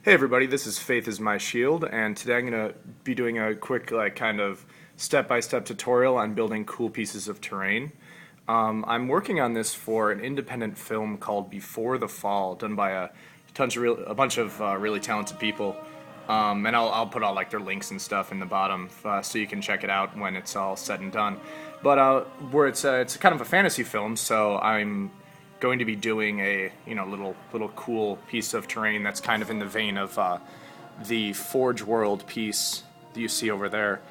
Hey everybody, this is Faith is My Shield, and today I'm going to be doing a quick kind of step-by-step tutorial on building cool pieces of terrain. I'm working on this for an independent film called Before the Fall, done by a bunch of really talented people. And I'll put all their links and stuff in the bottom so you can check it out when it's all said and done. But where it's kind of a fantasy film, so I'm going to be doing a little cool piece of terrain that's kind of in the vein of the Forge World piece that you see over there.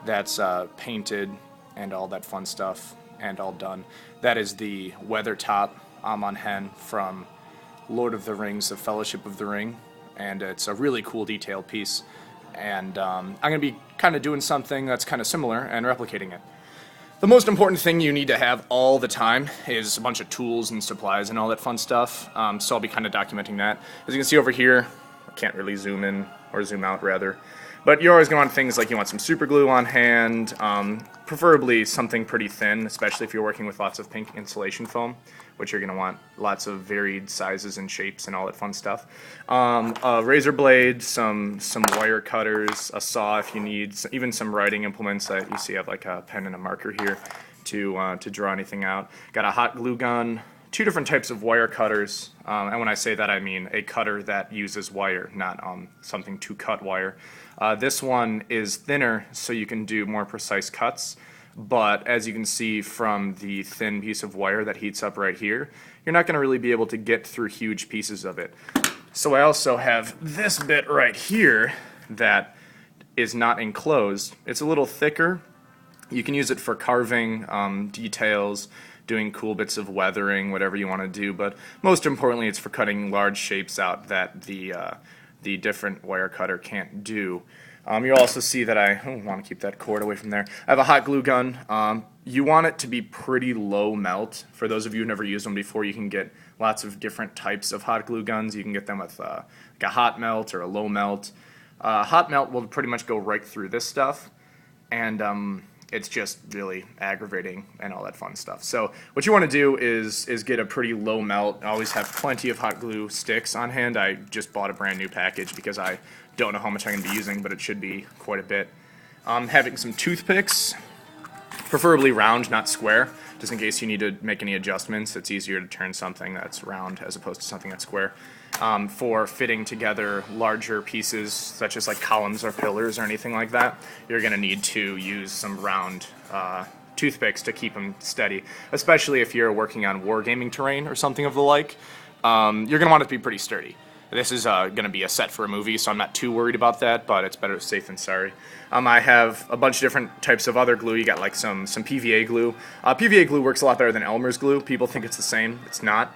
That's painted and all that fun stuff and all done. That is the Weathertop Amon Hen from Lord of the Rings: The Fellowship of the Ring, and it's a really cool detailed piece. And I'm going to be kind of doing something that's kind of similar and replicating it. The most important thing you need to have all the time is a bunch of tools and supplies and all that fun stuff, so I'll be kind of documenting that. As you can see over here, I can't really zoom in, or zoom out rather, but you're always going to want things like you want some super glue on hand, preferably something pretty thin, especially if you're working with lots of pink insulation foam, which you're going to want lots of varied sizes and shapes and all that fun stuff. A razor blade, some wire cutters, a saw if you need, even some writing implements that you see I have like a pen and a marker here to draw anything out. Got a hot glue gun, two different types of wire cutters, and when I say that I mean a cutter that uses wire, not something to cut wire. This one is thinner so you can do more precise cuts, but as you can see from the thin piece of wire that heats up right here, you're not going to really be able to get through huge pieces of it. So I also have this bit right here that is not enclosed. It's a little thicker. You can use it for carving details, doing cool bits of weathering, whatever you want to do, but most importantly it's for cutting large shapes out that the different wire cutter can't do. You'll also see that I want to keep that cord away from there. I have a hot glue gun. You want it to be pretty low melt. For those of you who've never used them before, you can get lots of different types of hot glue guns. You can get them with like a hot melt or a low melt. Hot melt will pretty much go right through this stuff, and it's just really aggravating and all that fun stuff. So what you want to do is get a pretty low melt. I always have plenty of hot glue sticks on hand. I just bought a brand new package because I don't know how much I'm going to be using, but it should be quite a bit. Having some toothpicks, preferably round, not square, just in case you need to make any adjustments. It's easier to turn something that's round as opposed to something that's square. For fitting together larger pieces, such as like columns or pillars or anything like that, you're going to need to use some round toothpicks to keep them steady, especially if you're working on wargaming terrain or something of the like. You're going to want it to be pretty sturdy. This is going to be a set for a movie, so I'm not too worried about that, but it's better safe than sorry. I have a bunch of different types of other glue. You got like some PVA glue. PVA glue works a lot better than Elmer's glue. People think it's the same. It's not.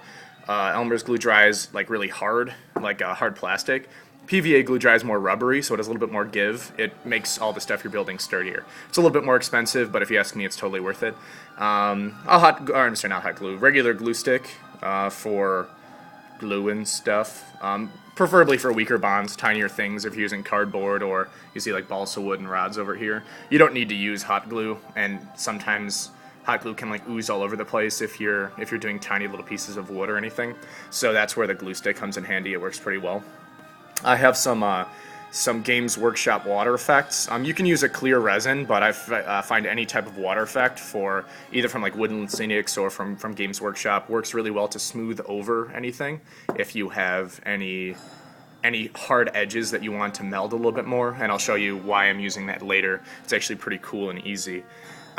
Elmer's glue dries like really hard, like hard plastic. PVA glue dries more rubbery, so it has a little bit more give. It makes all the stuff you're building sturdier. It's a little bit more expensive, but if you ask me, it's totally worth it. Regular glue stick for glue and stuff. Preferably for weaker bonds, tinier things if you're using cardboard, or you see like balsa wood and rods over here. You don't need to use hot glue, and sometimes hot glue can like ooze all over the place if you're doing tiny little pieces of wood or anything. So that's where the glue stick comes in handy. It works pretty well. I have some Games Workshop water effects. You can use a clear resin, but I find any type of water effect for either from like Woodland Scenics or from Games Workshop works really well to smooth over anything. If you have any hard edges that you want to meld a little bit more, and I'll show you why I'm using that later. It's actually pretty cool and easy.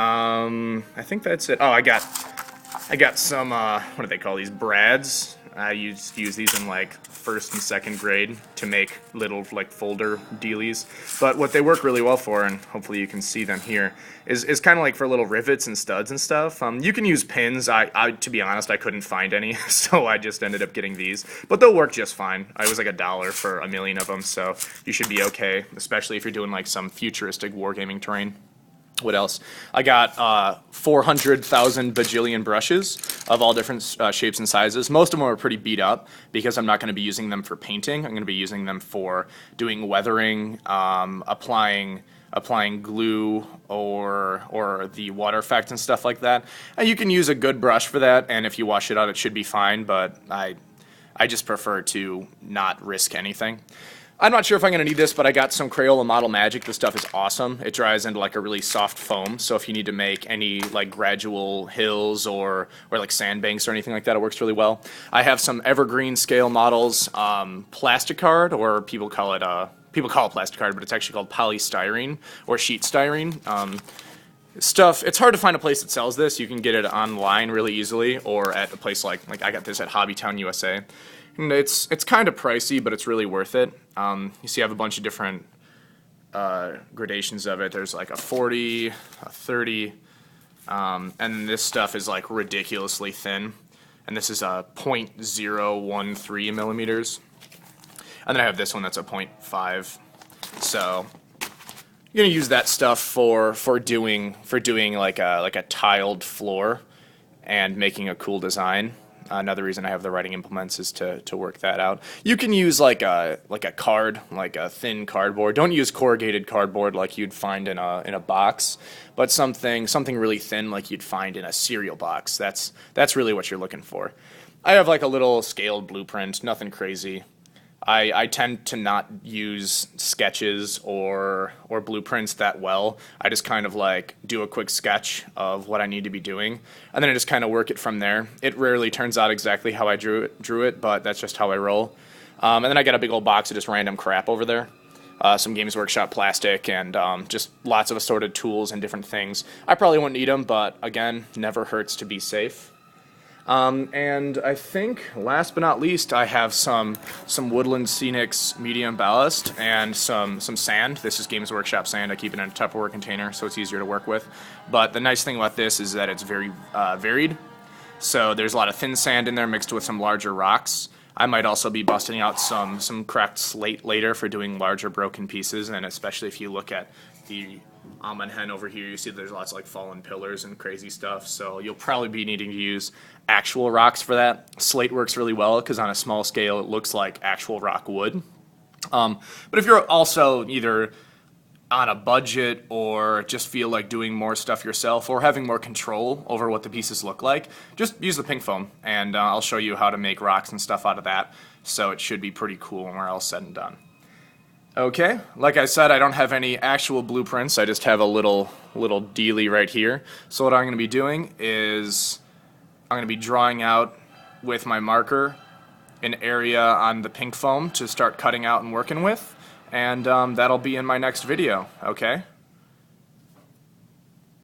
I think that's it. Oh, I got some what do they call these, brads. I used to use these in like first and second grade to make little like folder dealies. But what they work really well for, and hopefully you can see them here, is kind of like for little rivets and studs and stuff. You can use pins. I to be honest, I couldn't find any, so I just ended up getting these. But they'll work just fine. I was like $1 for a million of them, so you should be okay, especially if you're doing like some futuristic wargaming terrain. What else? I got 400,000 bajillion brushes of all different shapes and sizes. Most of them are pretty beat up because I'm not going to be using them for painting. I'm going to be using them for doing weathering, applying glue or the water effect and stuff like that. And you can use a good brush for that, and if you wash it out, it should be fine, but I just prefer to not risk anything. I'm not sure if I'm going to need this, but I got some Crayola Model Magic. This stuff is awesome. It dries into like a really soft foam, so if you need to make any like gradual hills or like sandbanks or anything like that, it works really well. I have some evergreen scale models, Plasticard, or people call it Plasticard, but it's actually called polystyrene or sheet styrene. Stuff, it's hard to find a place that sells this. You can get it online really easily, or at a place like I got this at Hobbytown USA. And it's kind of pricey, but it's really worth it. You see I have a bunch of different gradations of it. There's like a 40, a 30, and this stuff is like ridiculously thin. And this is a 0.013 millimeters. And then I have this one that's a 0.5. So you're gonna use that stuff for doing like a tiled floor and making a cool design. Another reason I have the writing implements is to work that out. You can use like a card, like a thin cardboard. Don't use corrugated cardboard like you'd find in a box, but something really thin like you'd find in a cereal box. That's really what you're looking for. I have like a little scaled blueprint, nothing crazy. I tend to not use sketches or blueprints that well. I just kind of like do a quick sketch of what I need to be doing, and then I just kind of work it from there. It rarely turns out exactly how I drew it, but that's just how I roll. And then I got a big old box of just random crap over there. Some Games Workshop plastic and just lots of assorted tools and different things. I probably won't need them, but again, never hurts to be safe. And I think, last but not least, I have some Woodland Scenics medium ballast and some sand. This is Games Workshop sand. I keep it in a Tupperware container, so it's easier to work with. But the nice thing about this is that it's very varied. So there's a lot of thin sand in there mixed with some larger rocks. I might also be busting out some cracked slate later for doing larger broken pieces, and especially if you look at the Amenhen over here, you see there's lots of like fallen pillars and crazy stuff, so you'll probably be needing to use actual rocks for that. Slate works really well because on a small scale it looks like actual rock would. But if you're also either on a budget or just feel like doing more stuff yourself or having more control over what the pieces look like, just use the pink foam, and I'll show you how to make rocks and stuff out of that, so it should be pretty cool when we're all said and done. Okay, like I said, I don't have any actual blueprints. I just have a little dealie right here. So what I'm going to be doing is I'm going to be drawing out with my marker an area on the pink foam to start cutting out and working with, and that'll be in my next video, okay?